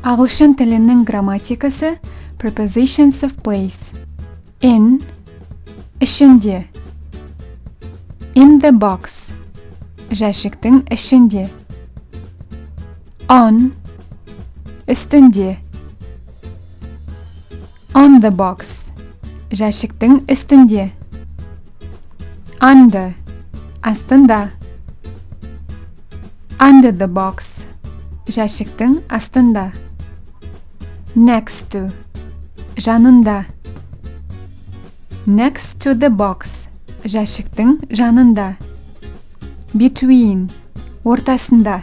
Ағылшын тілінің грамматикасы prepositions of place. In, ішінде. In the box, жәшіктің ішінде. On, үстінде. On the box, жәшіктің үстінде. Under, астында. Under the box, жәшіктің астында. Next to, жанында. Next to the box, жәшіктің жанында. Between, ортасында.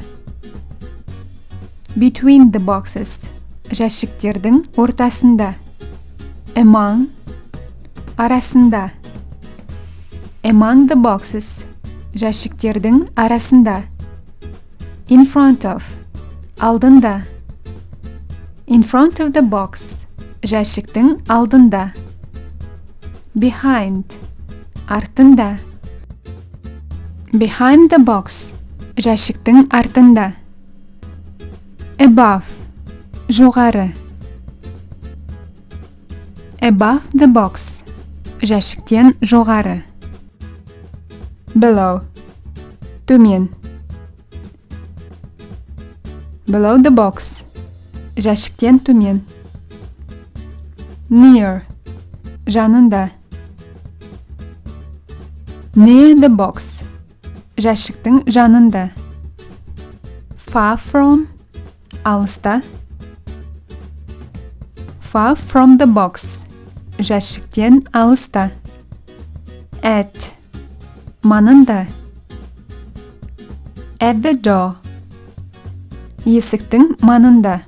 Between the boxes, жәшіктердің ортасында. Among, арасында. Among the boxes, жәшіктердің арасында. In front of, алдында. In front of the box, жәшіктің алдында. Behind, артында. Behind the box, жәшіктің артында. Above, жоғары. Above the box, жәшіктен жоғары. Below, төмен. Below the box, жәшіктен төмен. Near, жанында. Near the box, жәшіктің жанында. Far from, алыста. Far from the box, жәшіктен алыста. At, маңында. At the door, есіктің маңында.